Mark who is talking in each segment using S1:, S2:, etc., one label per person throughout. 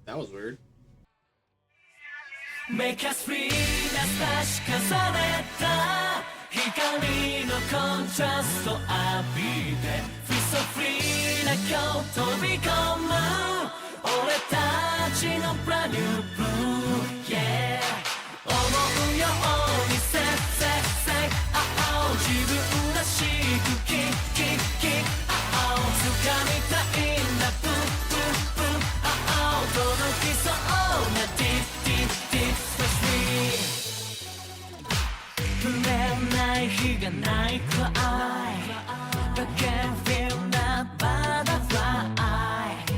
S1: That was weird.
S2: Make us free な差し重ねた光のコントラスト浴びて Feel so free な今日飛び込む俺たちの brand new blue Yeah 思うように Say say say oh 自分らしく Kick kick kick oh 掴みたいんだ Boom boom boom oh 届きそうな Deep deep deep触れない日がないくらい But can't feel that butterfly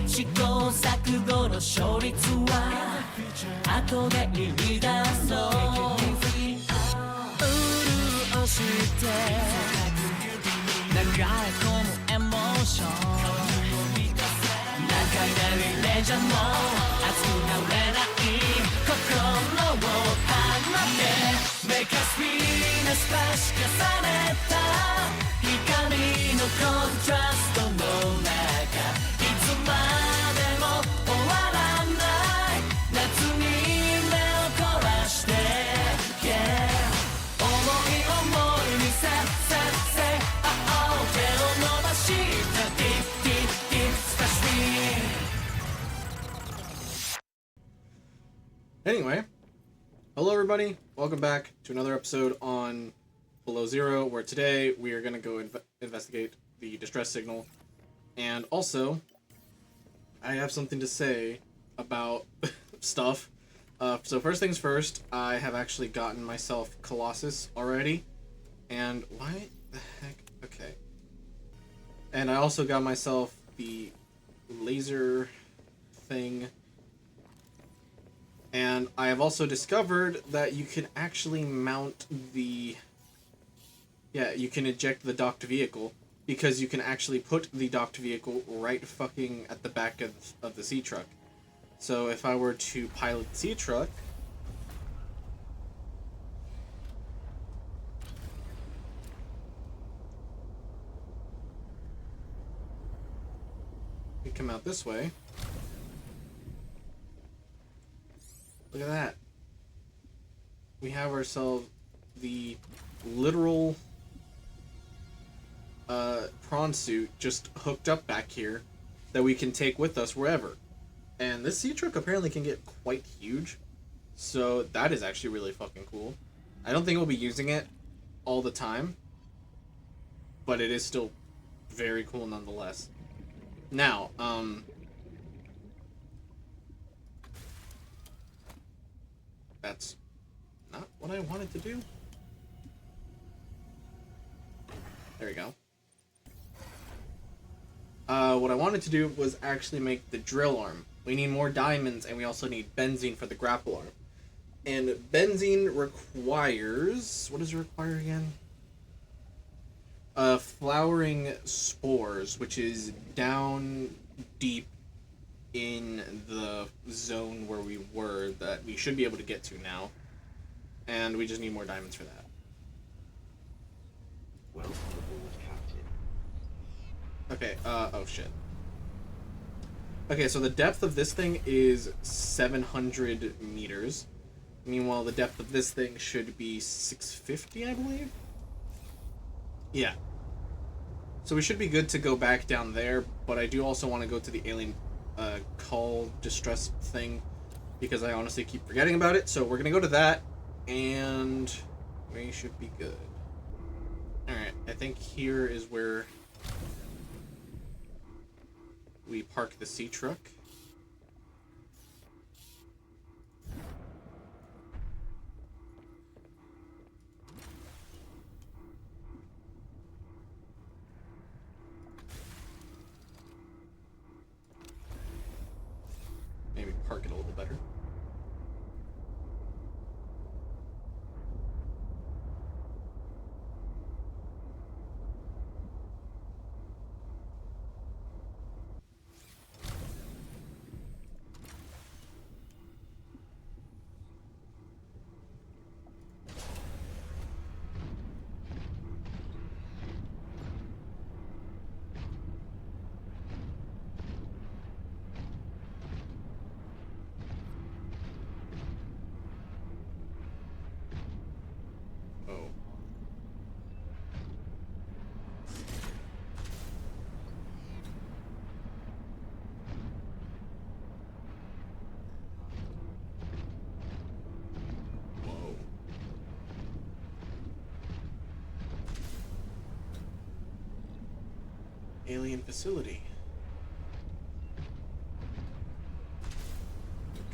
S2: 試行錯誤の勝率は後で言い出そう潤して流れ込むエモーション何回なりレジャーも熱くなれない心を放って Make us feel な差し重ねた光のコントラストの中いつまでも終わらない夏に目を凝らして Yeah 思い思いに Say say say oh 手を伸ばした Deep deep deep Splash me
S1: Anyway, hello everybody. Welcome back to another episode on Below Zero, where today we are going to go investigate the distress signal. And also, I have something to say about stuff. So first things first, I have actually gotten myself Colossus already. And why the heck? Okay. And I also got myself the laser thing. And I have also discovered that you can actually mount the... Yeah, you can eject the docked vehicle, because you can actually put the docked vehicle right fucking at the back of the sea truck. So if I were to pilot the sea truck... we come out this way. Look at that. We have ourselves the literal prawn suit just hooked up back here that we can take with us wherever. And this sea truck apparently can get quite huge. So that is actually really fucking cool. I don't think we'll be using it all the time, but it is still very cool nonetheless. Now, that's not what I wanted to do. There we go. What I wanted to do was actually make the drill arm. We need more diamonds, and we also need benzene for the grapple arm. And benzene requires... what does it require again? Flowering spores, which is down deep in the zone where we were that we should be able to get to now. And we just need more diamonds for that.
S3: Welcome aboard, Captain.
S1: Okay, oh shit. Okay, so the depth of this thing is 700 meters. Meanwhile, the depth of this thing should be 650, I believe? Yeah. So we should be good to go back down there, but I do also want to go to the alien call distress thing, because I honestly keep forgetting about it. So we're going to go to that, and we should be good. Alright, I think here is where we park the sea truck. Maybe park it a little better. alien facility.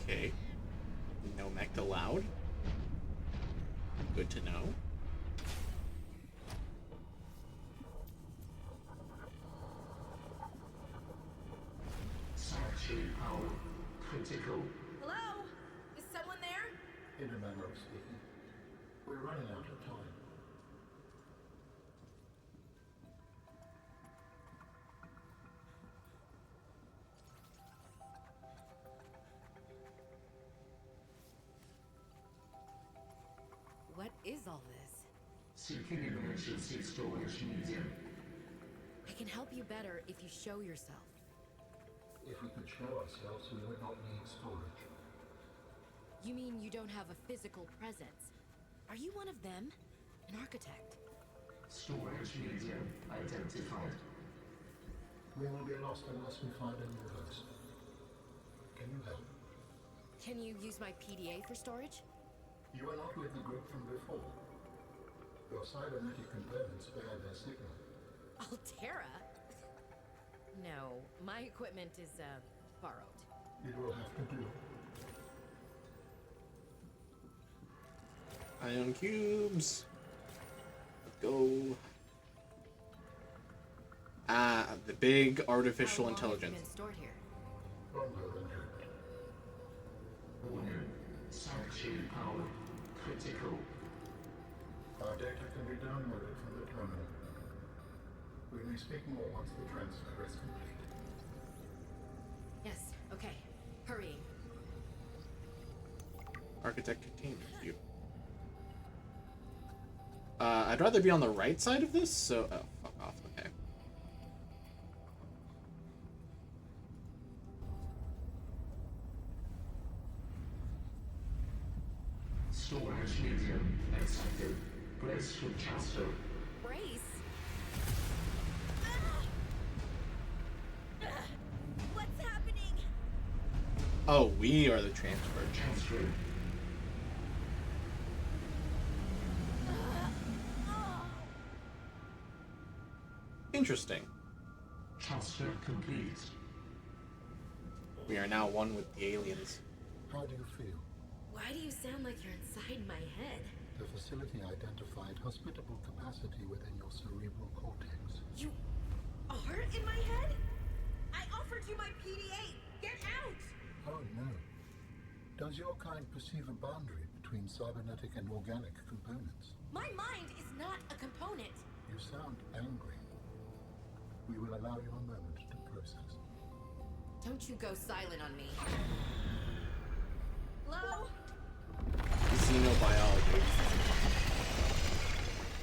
S1: Okay. No mech allowed. Good to know.
S4: Sanctuary power critical.
S5: Hello? Is someone there?
S4: In a manner of speaking, we're running out of time.
S5: What is all this?
S4: Seeking emergency storage medium.
S5: I can help you better if you show yourself.
S4: If we could show ourselves, we would not need storage.
S5: You mean you don't have a physical presence? Are you one of them? An architect?
S4: Storage medium identified. We will be lost unless we find a new host. Can you help?
S5: Can you use my PDA for storage?
S4: You are not with the group from before. Your cybernetic components bear their signal.
S5: Altera? No, my equipment is, borrowed.
S4: It will have to do.
S1: Ion cubes. Let's go. Ah, the big artificial
S5: How long have you
S1: intelligence.
S5: been stored here?
S4: Longer than hoped. Warning. Sanctuary power critical. Our data can be downloaded from the terminal. We may speak more once the transfer is complete.
S5: Yes, okay. Hurrying.
S1: Architect containment cube. I'd rather be on the right side of this, so... Oh, fuck off. Okay.
S4: Storage medium accepted. Brace for transfer.
S5: Brace? What's happening?
S1: Oh, we are the transfer.
S4: Transfer.
S1: Interesting.
S4: Transfer complete.
S1: We are now one with the aliens.
S4: How do you feel?
S5: Why do you sound like you're inside my head?
S4: The facility identified hospitable capacity within your cerebral cortex.
S5: You are in my head? I offered you my PDA! Get out!
S4: Oh no. Does your kind perceive a boundary between cybernetic and organic components?
S5: My mind is not a component.
S4: You sound angry. We will allow you a moment to process.
S5: Don't you go silent on me. Hello?
S1: Xenobiology.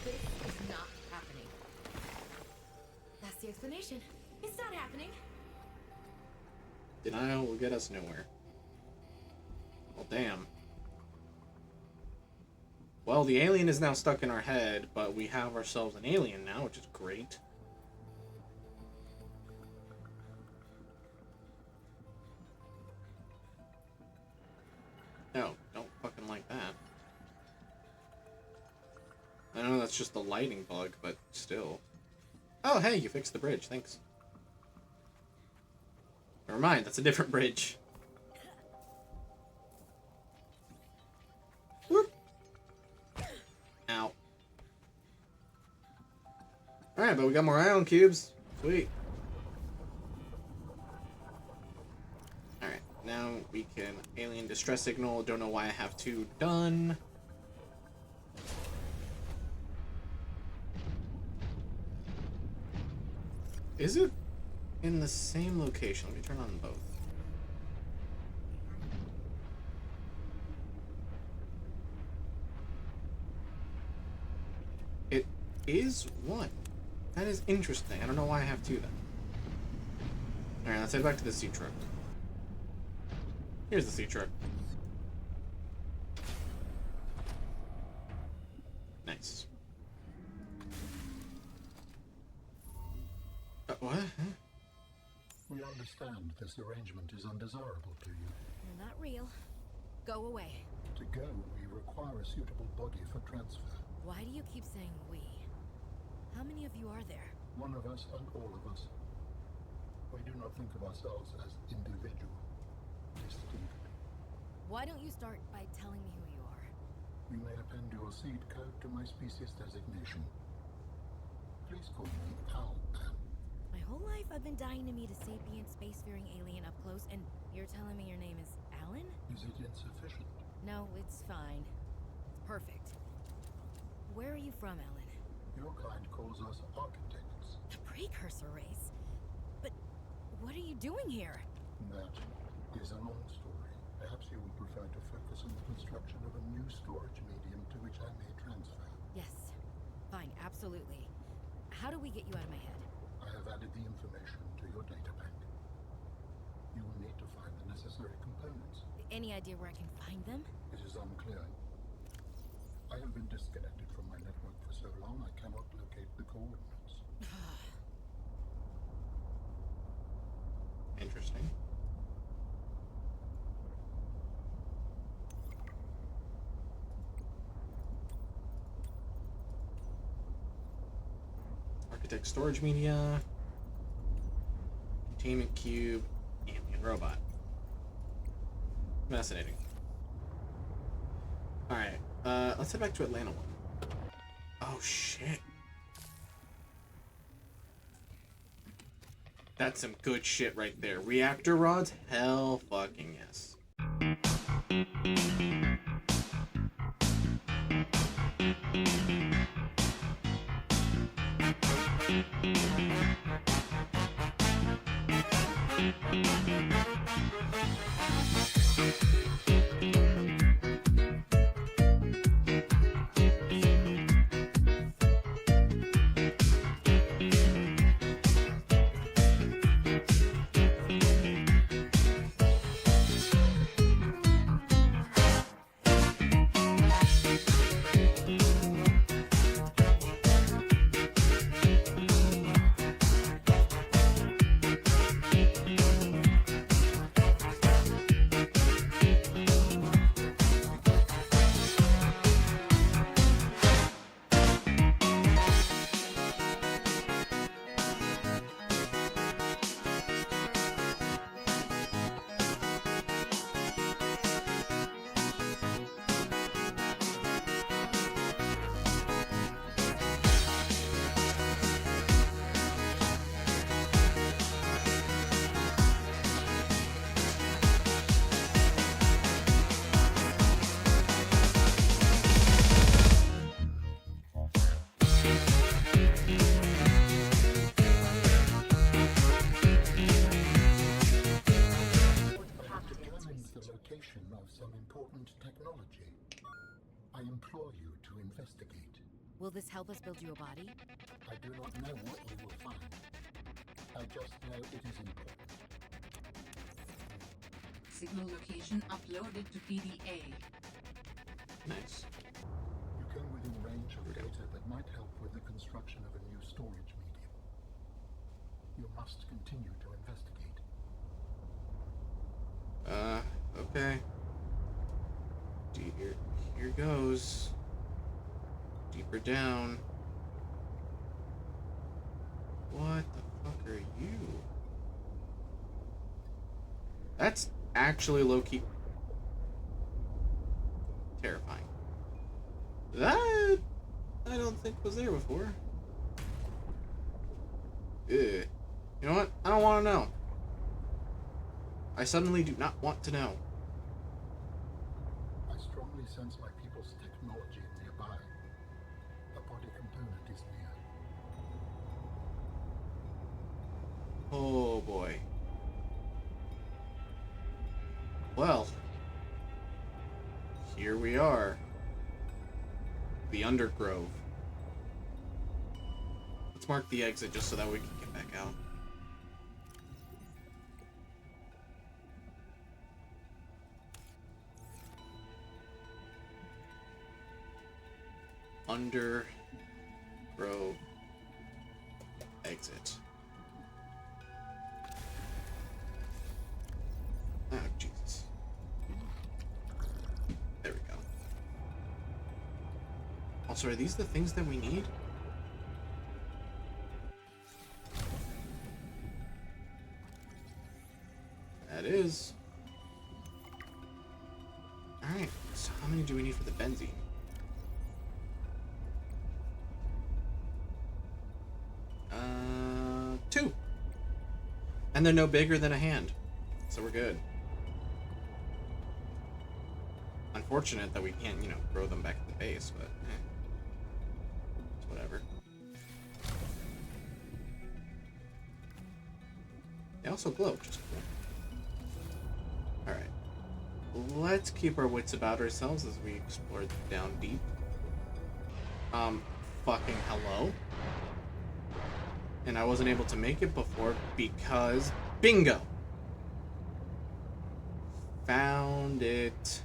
S5: This is not happening. That's the explanation. It's not happening.
S1: Denial will get us nowhere. Well, damn. Well, the alien is now stuck in our head, but we have ourselves an alien now, which is great. No, don't fucking like that. I know that's just the lighting bug, but still. Oh, hey, you fixed the bridge, thanks. Never mind, that's a different bridge. Whoop. Ow. Alright, but we got more ion cubes. Sweet. Alright, now we can alien distress signal. Don't know why I have two done. Is it in the same location? Let me turn on both. It is one. That is interesting. I don't know why I have two then. Alright, let's head back to the sea truck. Here's the sea truck. Nice. What? Huh?
S4: We understand this arrangement is undesirable to you.
S5: You're not real. Go away.
S4: To go, we require a suitable body for transfer.
S5: Why do you keep saying we? How many of you are there?
S4: One of us and all of us. do not think of ourselves as individual, distinct.
S5: Why don't you start by telling me who you are?
S4: You may append your seed code to my species designation. Please call me Al.
S5: My whole life I've been dying to meet a sapient spacefaring alien up close, and you're telling me your name is Alan?
S4: Is it insufficient?
S5: No, it's fine. It's perfect. Where are you from, Alan?
S4: Your kind calls us architects.
S5: The precursor race? But what are you doing here?
S4: That is a long story. Perhaps you would prefer to focus on the construction of a new storage medium to which I may transfer.
S5: Yes. Fine, absolutely. How do we get you out of my head?
S4: I have added the information to your data bank. You will need to find the necessary components.
S5: Any idea where I can find them?
S4: It is unclear. I have been disconnected from my network for so long I cannot locate the coordinates.
S1: Interesting. Architect storage media, containment cube, alien robot. Fascinating. Alright, let's head back to Atlanta one. Oh shit. That's some good shit right there. Reactor rods? Hell fucking yes.
S4: technology. I implore you to investigate.
S5: Will this help us build you a body?
S4: I do not know what you will find. I just know it is important.
S6: Signal location uploaded to PDA.
S1: Nice.
S4: You came within range of data that might help with the construction of a new storage medium. You must continue to investigate.
S1: Okay. Here goes. Deeper down. What the fuck are you? That's actually low-key terrifying. That I don't think was there before. Ugh. You know what? I don't want to know. I suddenly do not want to know.
S4: I strongly sense my people's technology nearby. A body component is near.
S1: Oh boy. Well, here we are. The Undergrove. Let's mark the exit just so that we can get back out. Undergrove exit. Oh, Jesus. There we go. Also, are these the things that we need? that is. Alright, so how many do we need for the benzene? Two. And they're no bigger than a hand. So we're good. Unfortunate that we can't, you know, grow them back at the base, but it's whatever. They also glow, which is cool. Alright. Let's keep our wits about ourselves as we explore down deep. Fucking hello. And I wasn't able to make it before because... Bingo! Found it.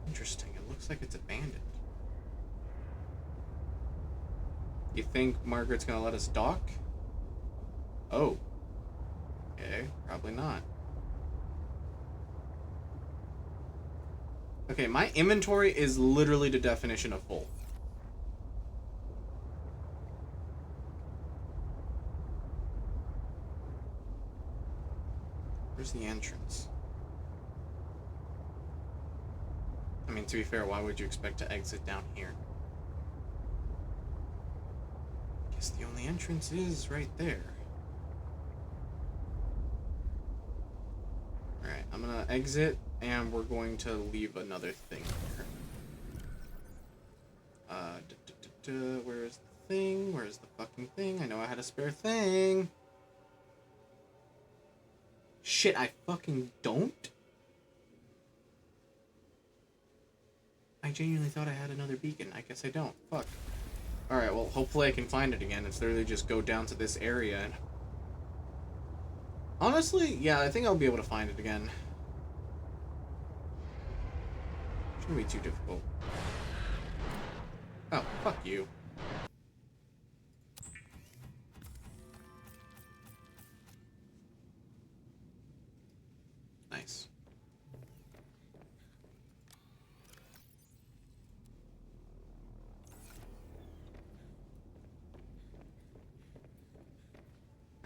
S1: Interesting. It looks like it's abandoned. You think Margaret's gonna let us dock? Oh. Okay, probably not. Okay, my inventory is literally the definition of full. Where's the entrance? I mean, to be fair, why would you expect to exit down here? I guess the only entrance is right there. Alright, I'm gonna exit, and we're going to leave another thing here. Where's the thing? Where's the fucking thing? I know I had a spare thing. Shit, I fucking don't? I genuinely thought I had another beacon. I guess I don't. Fuck. Alright, well, hopefully I can find it again. It's literally just go down to this area. And... honestly, yeah, I think I'll be able to find it again. Shouldn't be too difficult. Oh, fuck you. Nice.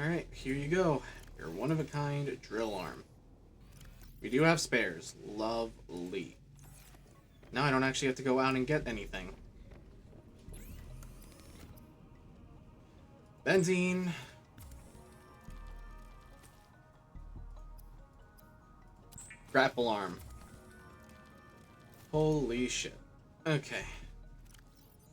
S1: Alright, here you go. Your one-of-a-kind drill arm. We do have spares. Lovely. Now I don't actually have to go out and get anything. Benzene. Grapple arm. Holy shit. Okay.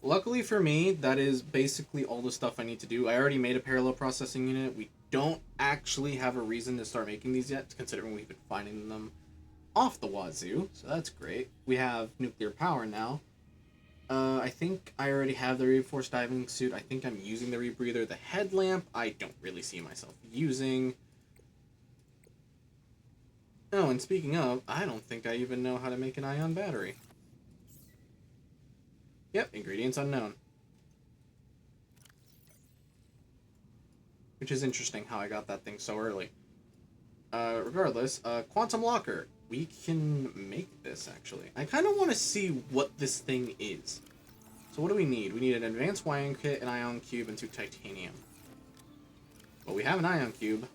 S1: Luckily for me, that is basically all the stuff I need to do. I already made a parallel processing unit. We don't actually have a reason to start making these yet, considering we've been finding them off the wazoo. So that's great. We have nuclear power now. I think I already have the reinforced diving suit. I think I'm using the rebreather. The headlamp, I don't really see myself using. Oh, and speaking of, I don't think I even know how to make an ion battery. Yep, ingredients unknown. Which is interesting how I got that thing so early. Regardless, quantum locker. We can make this, actually. I kind of want to see what this thing is. So what do we need? We need an advanced wiring kit, an ion cube, and 2 titanium. Well, we have an ion cube.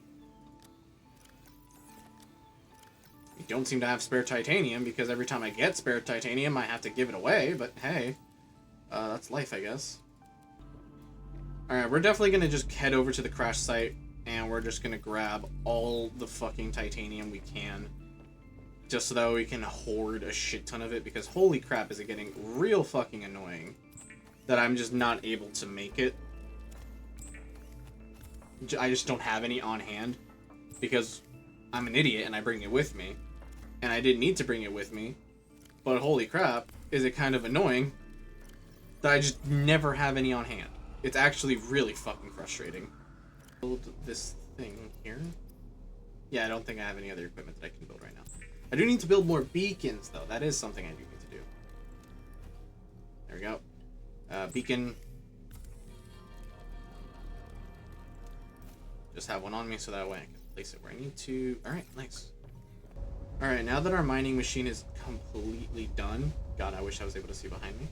S1: We don't seem to have spare titanium, because every time I get spare titanium, I have to give it away, but hey. That's life, I guess. Alright, we're definitely going to just head over to the crash site, and we're just going to grab all the fucking titanium we can. Just so that we can hoard a shit ton of it, because holy crap is it getting real fucking annoying that I'm just not able to make it. I just don't have any on hand, because I'm an idiot and I bring it with me. And I didn't need to bring it with me, but holy crap, is it kind of annoying that I just never have any on hand. It's actually really fucking frustrating. Build this thing here. Yeah, I don't think I have any other equipment that I can build right now. I do need to build more beacons, though. That is something I do need to do. There we go. Beacon. Just have one on me so that way I can place it where I need to. Alright, nice. Alright, now that our mining machine is completely done. God, I wish I was able to see behind me.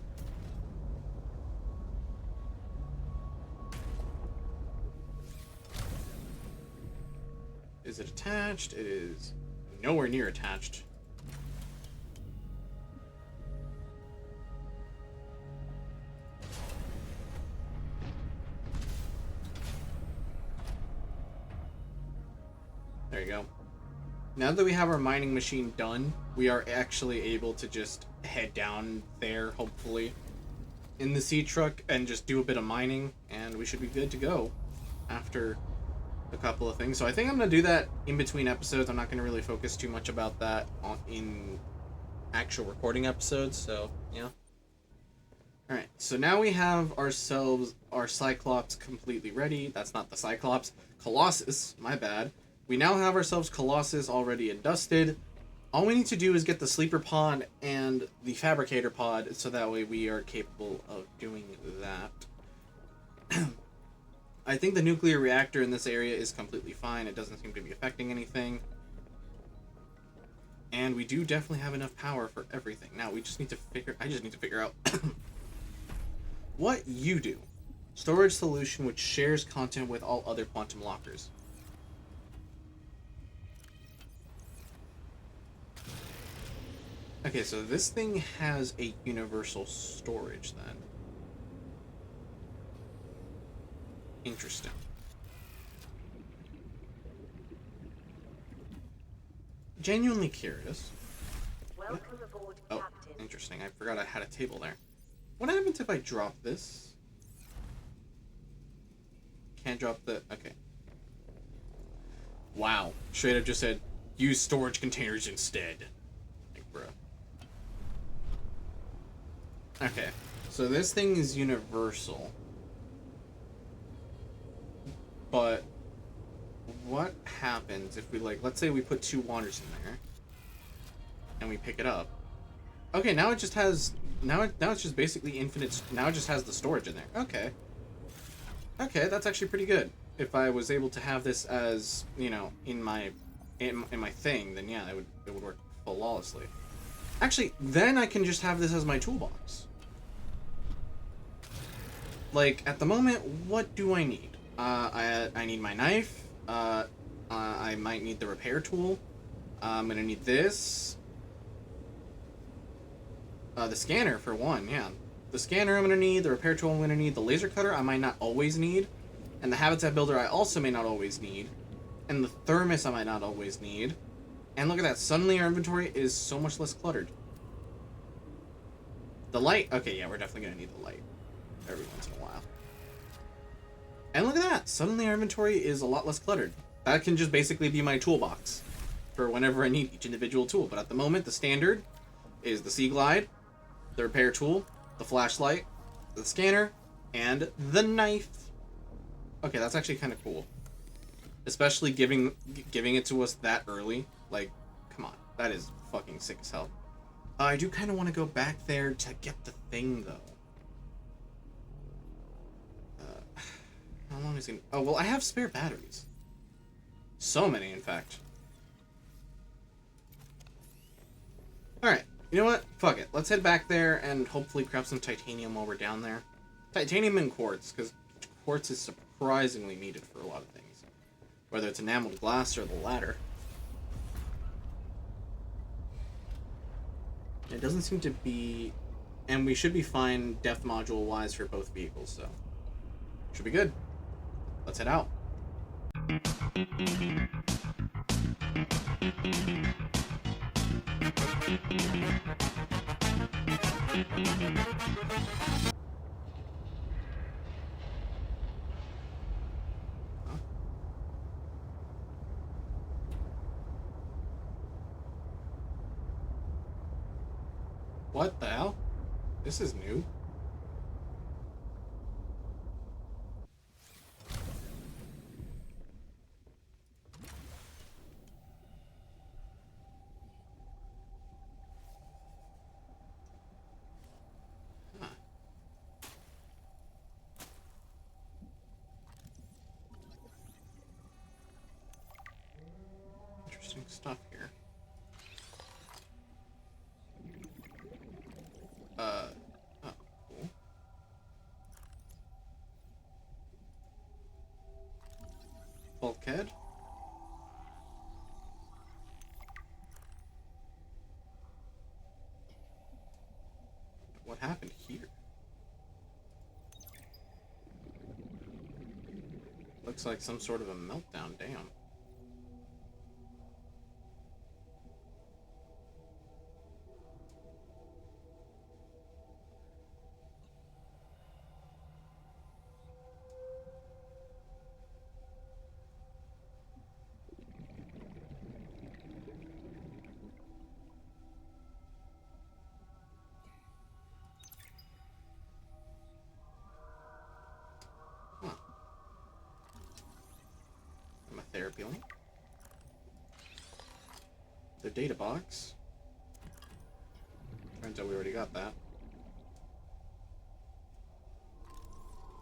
S1: Is it attached? It is nowhere near attached. There you go. Now that we have our mining machine done, we are actually able to just head down there, hopefully, in the sea truck and just do a bit of mining, and we should be good to go after a couple of things. So I think I'm going to do that in between episodes. I'm not going to really focus too much about that in actual recording episodes, so yeah. Alright, so now we have ourselves our Cyclops completely ready. That's not the Cyclops. Colossus, my bad. We now have ourselves Colossus already dusted. All we need to do is get the Sleeper Pod and the Fabricator Pod, so that way we are capable of doing that. I think the nuclear reactor in this area is completely fine. It doesn't seem to be affecting anything. And we do definitely have enough power for everything. Now, we just need to I just need to figure out what you do. Storage solution which shares content with all other quantum lockers. Okay, so this thing has a universal storage then. Interesting. Genuinely curious.
S7: Welcome aboard,
S1: Oh,
S7: Captain.
S1: interesting. I forgot I had a table there. What happens if I drop this? Can't drop the... Okay. Wow. Straight up just said, use storage containers instead. Like, bro. Okay. So this thing is universal. But what happens if we, like, let's say we put 2 waters in there and we pick it up. Okay, now it just has, now it's just basically infinite, now it just has the storage in there. Okay. Okay, that's actually pretty good. If I was able to have this as, you know, in my thing, then yeah, it would work flawlessly. Actually, then I can just have this as my toolbox. Like, at the moment, what do I need? I need my knife. I might need the repair tool. I'm gonna need this. The scanner, for one, yeah. The scanner I'm gonna need, the repair tool I'm gonna need, the laser cutter I might not always need, and the habitat builder I also may not always need, and the thermos I might not always need. And look at that, suddenly our inventory is so much less cluttered. The light, okay, yeah, we're definitely gonna need the light every once in a while. And look at that! Suddenly our inventory is a lot less cluttered. That can just basically be my toolbox for whenever I need each individual tool. But at the moment, the standard is the Sea Glide, the repair tool, the flashlight, the scanner, and the knife. Okay, that's actually kind of cool. Especially giving it to us that early. Like, come on. That is fucking sick as hell. I do kind of want to go back there to get the thing, though. How long is it? Oh, well, I have spare batteries. So many, in fact. Alright, you know what? Fuck it. Let's head back there and hopefully grab some titanium while we're down there. Titanium and quartz, because quartz is surprisingly needed for a lot of things. Whether it's enameled glass or the latter. It doesn't seem to be... And we should be fine depth module-wise for both vehicles, so... Should be good. Let's head out. Huh? What the hell? This is new. Interesting stuff here. Oh, cool. Bulkhead. Looks like some sort of a meltdown, damn. Therapy link. The data box. Turns out we already got that.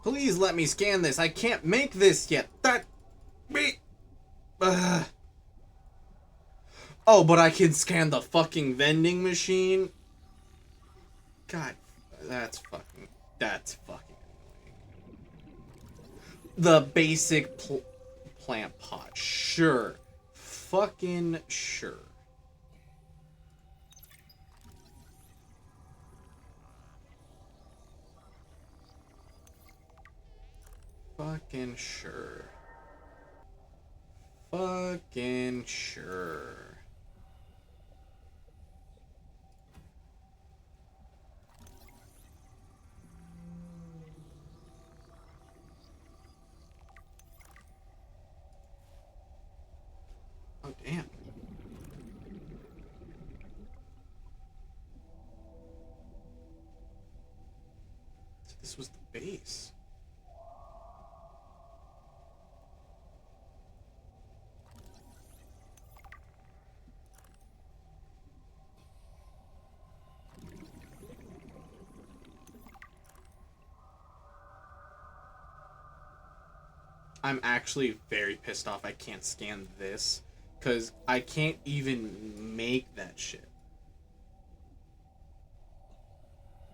S1: Please let me scan this. I can't make this yet. That me. Oh, but I can scan the fucking vending machine. God, that's fucking annoying. The basic plant pot, sure. Fucking sure. Fucking sure. Fucking sure. Oh, damn. So this was the base. I'm actually very pissed off I can't scan this, because I can't even make that shit.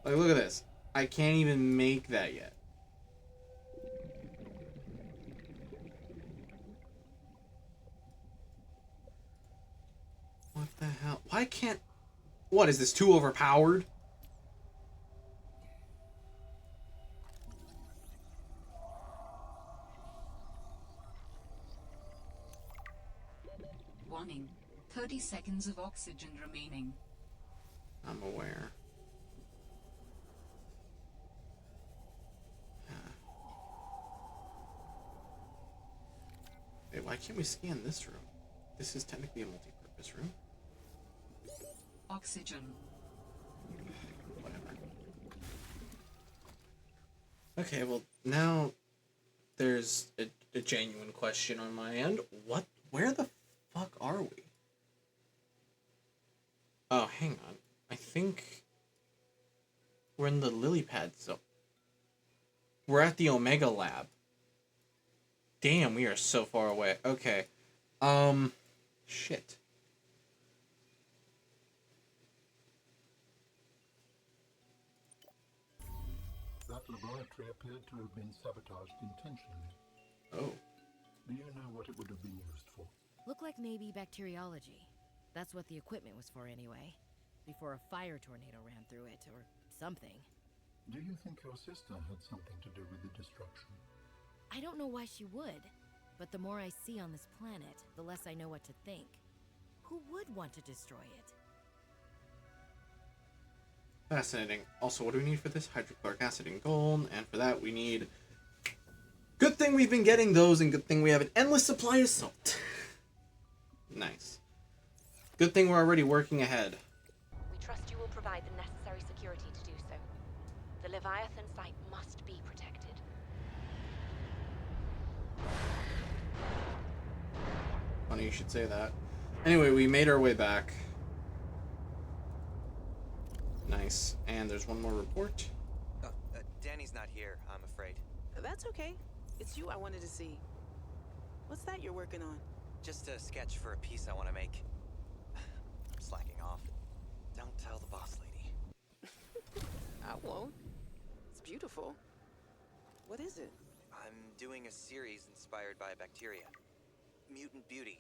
S1: Like, look at this. I can't even make that yet. What the hell? Why can't... What, is this too overpowered?
S6: Warning. 30 seconds of oxygen remaining.
S1: I'm aware. Wait, why can't we scan this room? This is technically a multi-purpose room.
S6: Oxygen.
S1: Whatever. Okay, well, now there's a genuine question on my end. Where the fuck are we? Oh, hang on. I think we're in the lily pad zone. We're at the Omega Lab. Damn, we are so far away. Okay. Shit.
S4: That laboratory appeared to have been sabotaged intentionally.
S1: Oh.
S4: Do you know what it would have been used for?
S5: Looked like maybe bacteriology. That's what the equipment was for anyway. Before a fire tornado ran through it, or something.
S4: Do you think your sister had something to do with the destruction?
S5: I don't know why she would, but the more I see on this planet, the less I know what to think. Who would want to destroy it?
S1: Fascinating. Also, what do we need for this? Hydrochloric acid and gold, and for that we need... Good thing we've been getting those, and good thing we have an endless supply of salt. Nice. Good thing we're already working ahead.
S7: We trust you will provide the necessary security to do so. The Leviathan site must be protected.
S1: Funny you should say that. Anyway, we made our way back. Nice. And there's one more report.
S8: Danny's not here, I'm afraid.
S9: That's okay. It's you I wanted to see. What's that you're working on?
S8: Just a sketch for a piece I want to make. I'm slacking off. Don't tell the boss lady.
S9: I won't. It's beautiful. What is it?
S8: I'm doing a series inspired by bacteria. Mutant beauty.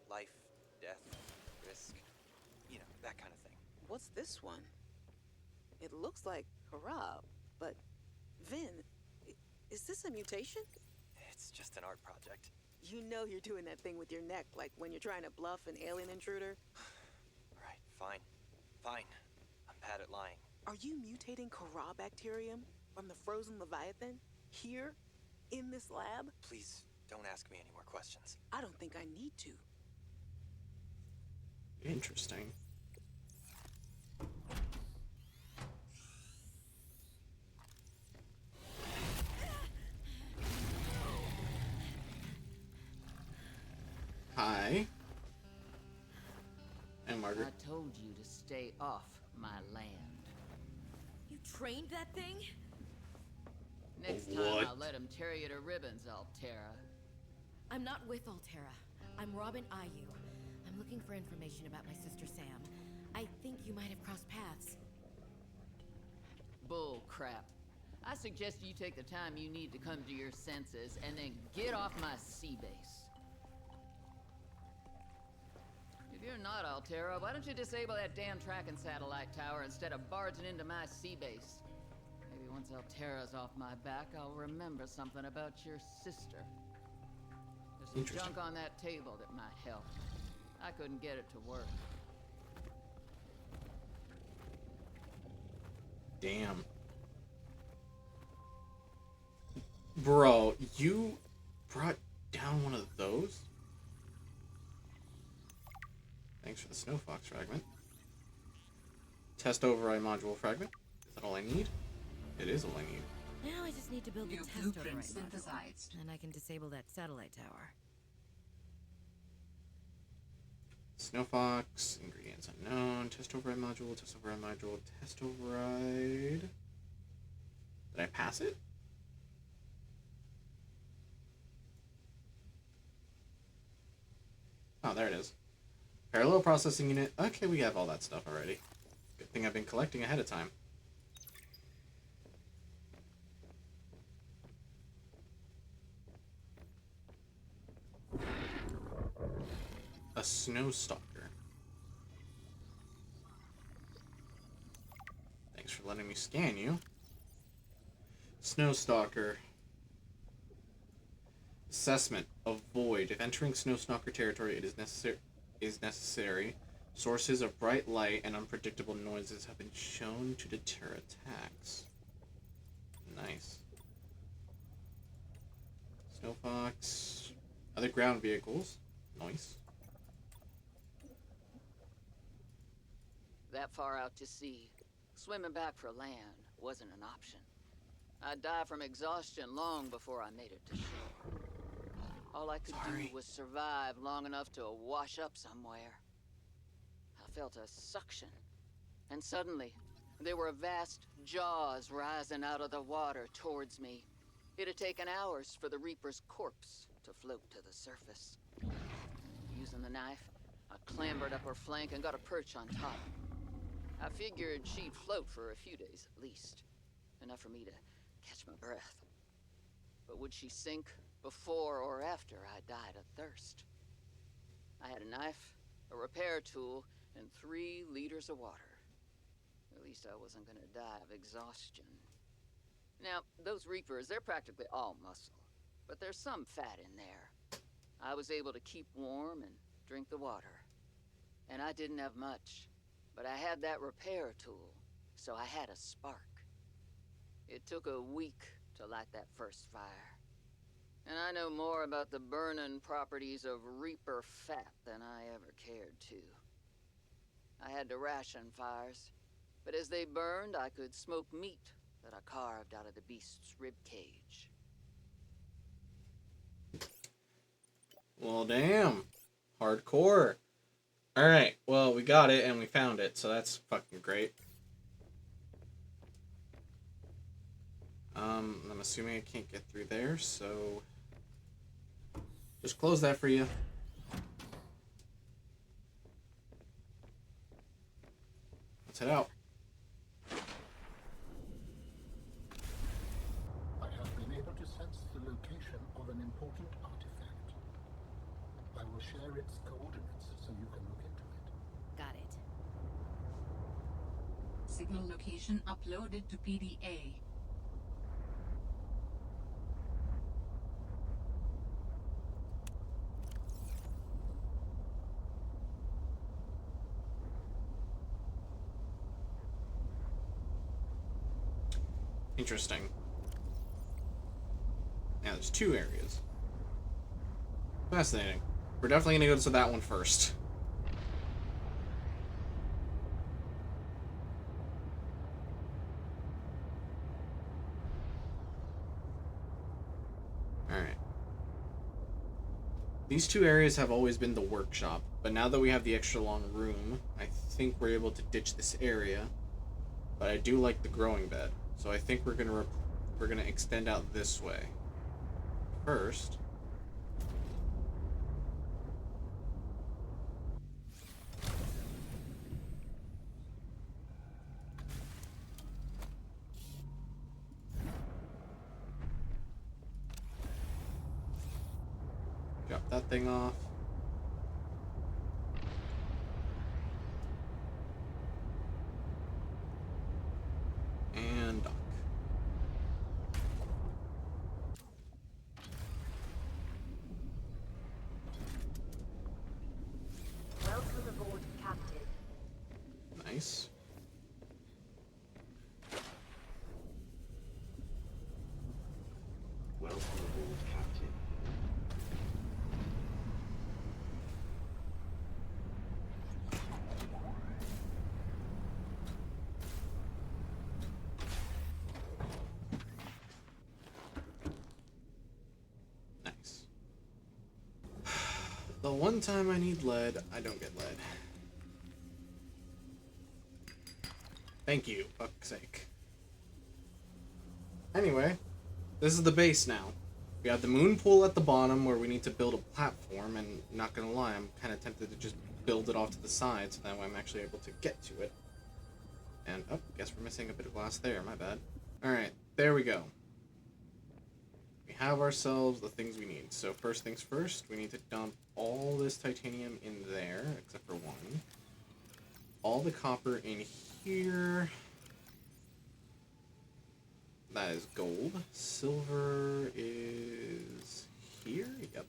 S8: Life, death, risk. You know, that kind of thing.
S9: What's this one? It looks like Harab, but Vin, is this a mutation?
S8: It's just an art project.
S9: You know you're doing that thing with your neck, like when you're trying to bluff an alien intruder.
S8: Right, fine. Fine. I'm bad at lying.
S9: Are you mutating Corabacterium from the frozen Leviathan? Here? In this lab?
S8: Please, don't ask me any more questions.
S9: I don't think I need to.
S1: Interesting. Hi. And Margaret.
S10: I told you to stay off my land.
S5: You trained that thing?
S10: Next
S1: What?
S10: time I'll let him tear you to ribbons, Altera.
S5: I'm not with Altera. I'm Robin Ayu. I'm looking for information about my sister Sam. I think you might have crossed paths.
S10: Bull crap. I suggest you take the time you need to come to your senses and then get off my sea base. If you're not Altera, why don't you disable that damn tracking satellite tower instead of barging into my sea base? Maybe once Altera's off my back, I'll remember something about your sister. There's some
S1: Interesting.
S10: junk on that table that might help. I couldn't get it to work.
S1: Damn. Bro, you brought down one of those? Thanks for the snow fox fragment. Test override module fragment. Is that all I need? It is all I need.
S5: Now I just need to build the
S6: New
S5: test
S6: blueprint
S5: override module,
S6: synthesized.
S5: and I can disable that satellite tower.
S1: Snow fox, ingredients unknown, test override module, test override module, test override. Did I pass it? Oh, there it is. Parallel processing unit. Okay, we have all that stuff already. Good thing I've been collecting ahead of time. A snow stalker. Thanks for letting me scan you. Snow stalker. Assessment. Avoid. If entering snow stalker territory, it is necessary. Sources of bright light and unpredictable noises have been shown to deter attacks. Nice. Snow fox. Other ground vehicles. Nice.
S10: That far out to sea, swimming back for land wasn't an option. I'd die from exhaustion long before I made it to shore. All I could do was survive long enough to wash up somewhere. I felt a suction, and suddenly, there were vast jaws rising out of the water towards me. It had taken hours for the Reaper's corpse to float to the surface. Using the knife, I clambered up her flank and got a perch on top. I figured she'd float for a few days at least, enough for me to catch my breath. But would she sink before or after I died of thirst? I had a knife, a repair tool, and 3 liters of water. At least I wasn't gonna die of exhaustion. Now, those Reapers, they're practically all muscle, but there's some fat in there. I was able to keep warm and drink the water. And I didn't have much, but I had that repair tool, so I had a spark. It took a week to light that first fire. And I know more about the burning properties of Reaper fat than I ever cared to. I had to ration fires, but as they burned, I could smoke meat that I carved out of the beast's rib cage.
S1: Well, damn. Hardcore. Alright, well, we got it and we found it, so that's fucking great. I'm assuming I can't get through there, so just close that for you. Let's head out.
S4: I have been able to sense the location of an important artifact. I will share its coordinates so you can look into it.
S5: Got it.
S6: Signal location uploaded to PDA.
S1: Interesting. Yeah, there's 2 areas. Fascinating. We're definitely gonna go to that one first. Alright. These 2 areas have always been the workshop, but now that we have the extra long room, I think we're able to ditch this area. But I do like the growing bed, so I think we're gonna extend out this way. First, drop that thing off. And dock.
S7: Welcome aboard, Captain.
S1: Nice.
S3: Welcome aboard, Captain.
S1: Nice. The one time I need lead, I don't get lead. Thank you, fuck's sake. Anyway, this is the base now. We have the moon pool at the bottom where we need to build a platform, and not gonna lie, I'm kind of tempted to just build it off to the side so that way I'm actually able to get to it. And, oh, guess we're missing a bit of glass there, my bad. Alright, there we go. We have ourselves the things we need. So first things first, we need to dump all this titanium in there, except for one. All the copper in here. That is gold. Silver is here? Yep.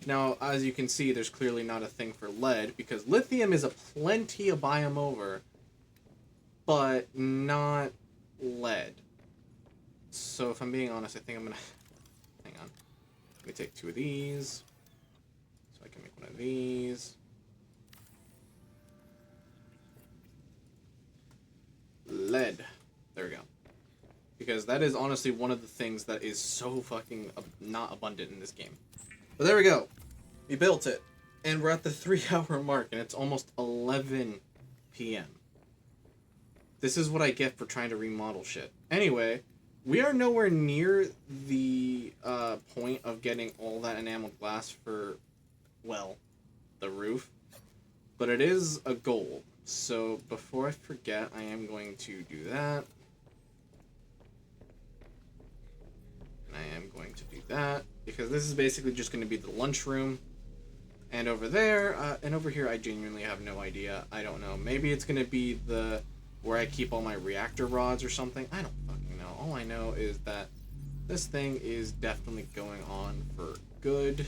S1: Now, as you can see, there's clearly not a thing for lead, because lithium is a plenty of biome over, but not lead. So if I'm being honest, I think I'm gonna... Hang on. Let me take 2 of these, so I can make one of these. Lead. There we go. Because that is honestly one of the things that is so fucking not abundant in this game. But there we go. We built it. And we're at the 3-hour mark, and it's almost 11 p.m. This is what I get for trying to remodel shit. Anyway, we are nowhere near the point of getting all that enameled glass for, well, the roof. But it is a goal. So before I forget, I am going to do that. And I am going to do that, because this is basically just going to be the lunchroom. And over there, and over here, I genuinely have no idea. I don't know. Maybe it's going to be the where I keep all my reactor rods or something. I don't fucking know. All I know is that this thing is definitely going on for good.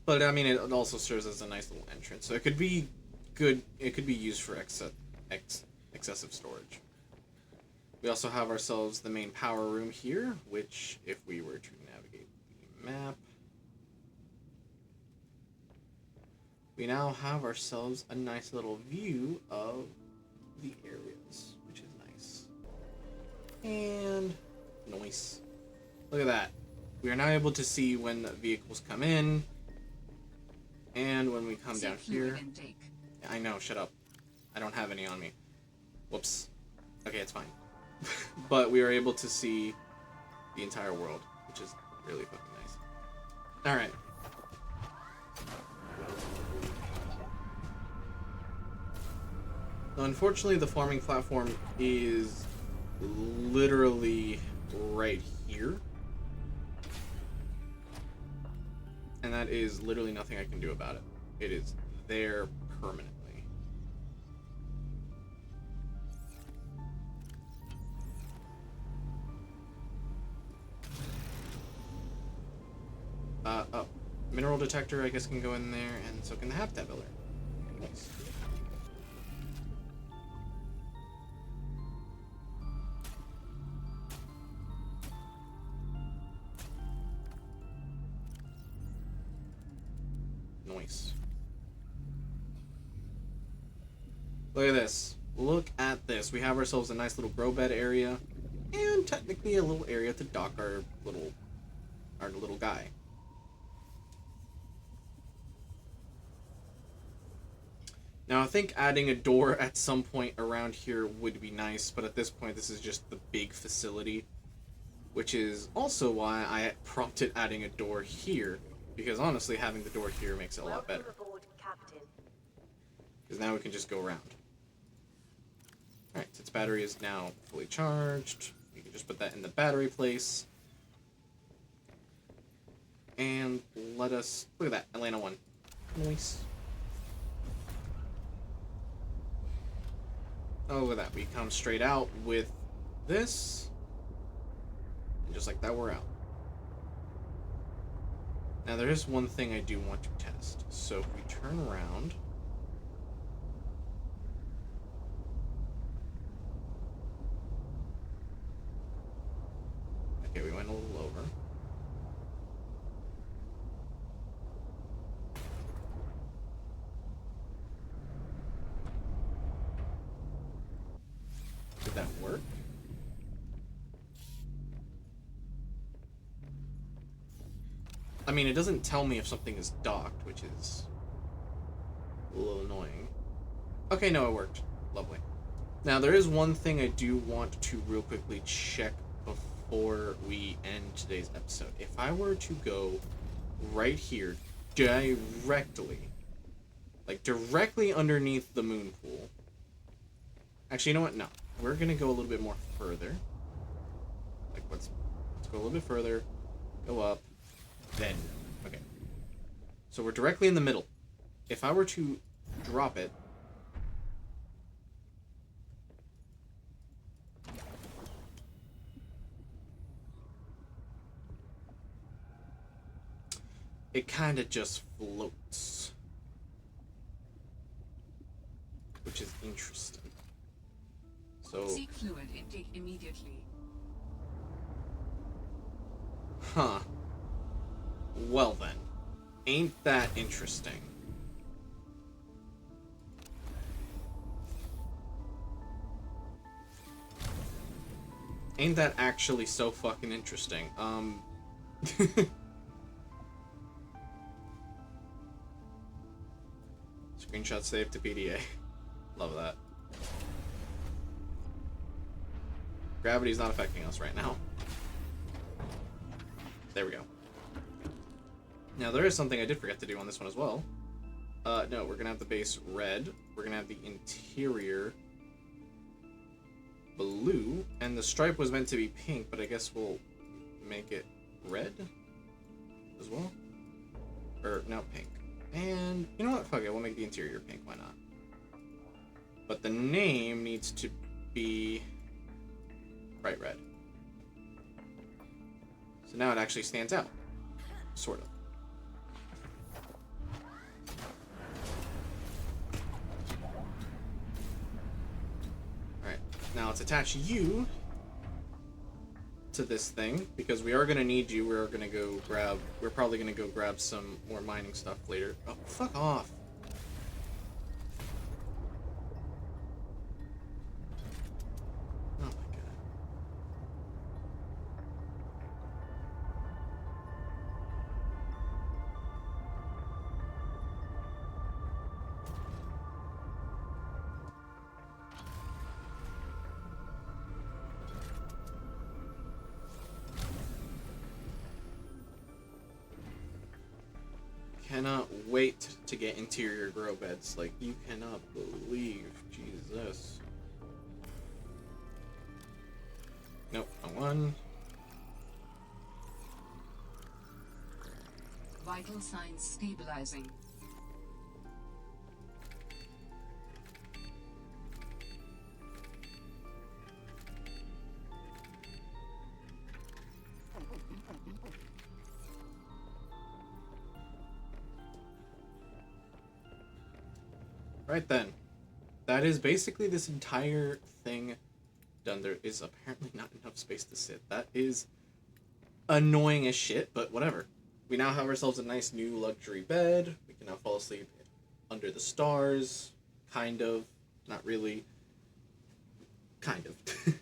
S1: But, I mean, it also serves as a nice little entrance. So it could be good. It could be used for excessive storage. We also have ourselves the main power room here, which, if we were to navigate the map, we now have ourselves a nice little view of the areas, which is nice. And nice. Look at that. We are now able to see when vehicles come in, and when we come down here. I know, shut up. I don't have any on me. Whoops. Okay, it's fine. But we are able to see the entire world, which is really fucking nice. Alright. So unfortunately, the farming platform is literally right here. And that is literally nothing I can do about it. It is there permanently. Oh. Mineral detector, I guess, can go in there, and so can the habitat builder. Nice. Nice. Look at this. Look at this. We have ourselves a nice little grow bed area, and technically a little area to dock our little guy. Now I think adding a door at some point around here would be nice, but at this point this is just the big facility, which is also why I prompted adding a door here, because honestly having the door here makes it a lot better. Because now we can just go around. Alright, its battery is now fully charged. You can just put that in the battery place. And let us... Look at that, Atlanta 1. Nice. Oh, look at that. We come straight out with this. And just like that, we're out. Now, there is one thing I do want to test. So, if we turn around... Okay, we went a little over. Did that work? I mean, it doesn't tell me if something is docked, which is a little annoying. Okay, no, it worked. Lovely. Now, there is one thing I do want to real quickly check before we end today's episode. If I were to go right here, directly, like directly underneath the moon pool. Actually, you know what? No. We're going to go a little bit more further. Like, let's go a little bit further. Go up. Then. Okay. So we're directly in the middle. If I were to drop it... It kind of just floats. Which is interesting. So...
S6: Seek fluid intake immediately.
S1: Huh. Well then. Ain't that interesting. Ain't that actually so fucking interesting? Screenshot saved to PDA. Love that. Gravity's not affecting us right now. There we go. Now, there is something I did forget to do on this one as well. No, we're gonna have the base red. We're gonna have the interior blue. And the stripe was meant to be pink, but I guess we'll make it red as well. Or, no, pink. And, you know what? Fuck it, we'll make the interior pink, why not? But the name needs to be bright red. So now it actually stands out. Sort of. Alright, now let's attach you to this thing, because we are going to need you. We're probably going to go grab some more mining stuff later. Oh, fuck off. Oh my god. Cannot wait to get interior grow beds. Like, you cannot believe. Jesus. Nope, not one.
S6: Vital signs stabilizing.
S1: Right then. That is basically this entire thing done. There is apparently not enough space to sit. That is annoying as shit, but whatever. we now have ourselves a nice new luxury bed. We can now fall asleep under the stars. Kind of. Not really. Kind of.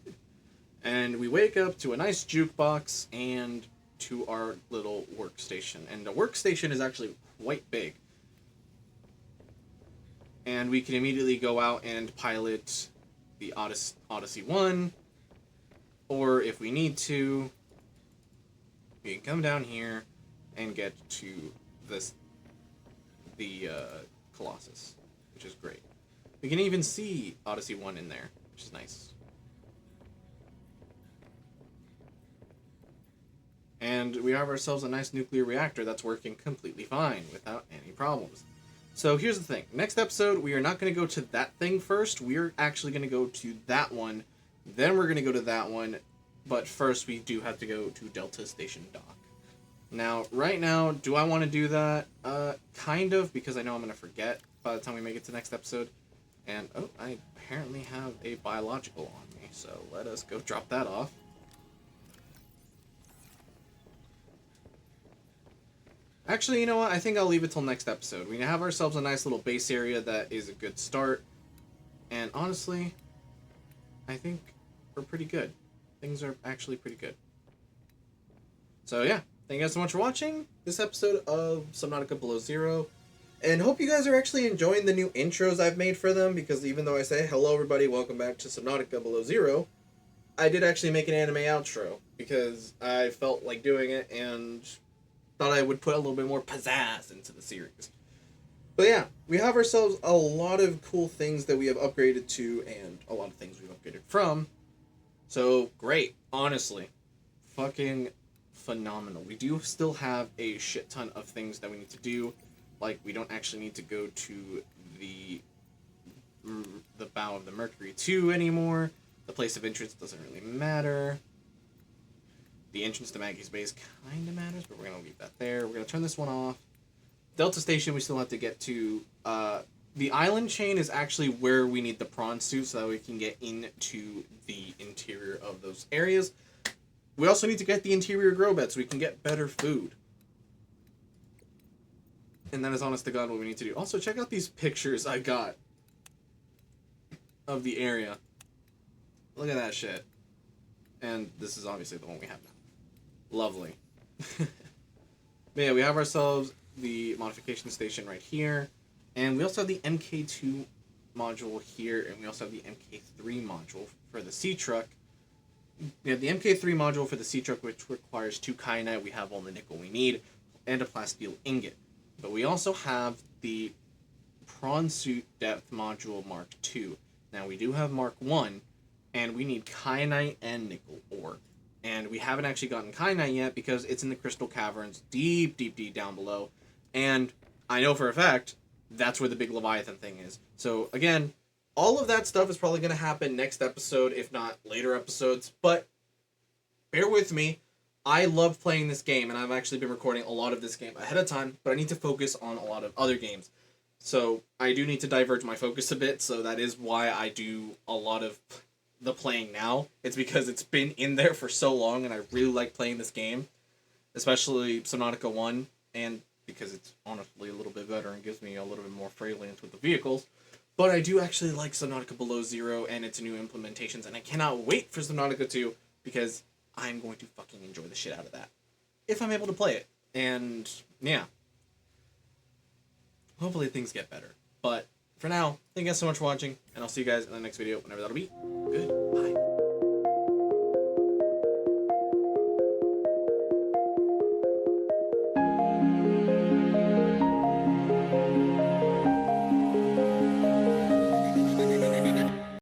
S1: And we wake up to a nice jukebox and to our little workstation. And the workstation is actually quite big. And we can immediately go out and pilot the Odyssey 1. Or if we need to, we can come down here and get to the Colossus, which is great. We can even see Odyssey 1 in there, which is nice. And we have ourselves a nice nuclear reactor that's working completely fine without any problems. So here's the thing. Next episode, we are not going to go to that thing first. We're actually going to go to that one. Then we're going to go to that one. But first, we do have to go to Delta Station Dock. Now, right now, do I want to do that? Kind of, because I know I'm going to forget by the time we make it to the next episode. And, oh, I apparently have a biological on me. So let us go drop that off. Actually, you know what? I think I'll leave it till next episode. We have ourselves a nice little base area that is a good start. And honestly, I think we're pretty good. Things are actually pretty good. So yeah, thank you guys so much for watching this episode of Subnautica Below Zero. And hope you guys are actually enjoying the new intros I've made for them. Because even though I say, hello everybody, welcome back to Subnautica Below Zero, I did actually make an anime outro. Because I felt like doing it and thought I would put a little bit more pizzazz into the series. But yeah, we have ourselves a lot of cool things that we have upgraded to, and a lot of things we've upgraded from. So, great. Honestly. Fucking phenomenal. We do still have a shit ton of things that we need to do. Like, we don't actually need to go to the bow of the Mercury 2 anymore. The place of entrance doesn't really matter. The entrance to Maggie's base kind of matters, but we're going to leave that there. We're going to turn this one off. Delta Station, we still have to get to. The island chain is actually where we need the prawn suit so that we can get into the interior of those areas. We also need to get the interior grow bed so we can get better food. And that is honest to God what we need to do. Also, check out these pictures I got of the area. Look at that shit. And this is obviously the one we have now. Lovely. But yeah, we have ourselves the modification station right here. And we also have the MK2 module here. And we also have the MK3 module for the sea truck. We have the MK3 module for the sea truck, which requires 2 kyanite. We have all the nickel we need. And a plasteel ingot. But we also have the prawn suit depth module Mark II. Now we do have Mark 1. And we need kyanite and nickel ore. And we haven't actually gotten kyanite yet because it's in the crystal caverns deep, deep, deep down below. And I know for a fact that's where the big Leviathan thing is. So again, all of that stuff is probably going to happen next episode, if not later episodes. But bear with me. I love playing this game, and I've actually been recording a lot of this game ahead of time. But I need to focus on a lot of other games. So I do need to diverge my focus a bit. So that is why I do a lot of the playing now. It's because it's been in there for so long and I really like playing this game, especially Subnautica 1, and because it's honestly a little bit better and gives me a little bit more freelance with the vehicles. But I do actually like Subnautica Below Zero and its new implementations, and I cannot wait for Subnautica 2 because I'm going to fucking enjoy the shit out of that if I'm able to play it. And yeah, hopefully things get better. But for now, thank you guys so much for watching, and I'll see you guys in the next video, whenever that'll be. Good.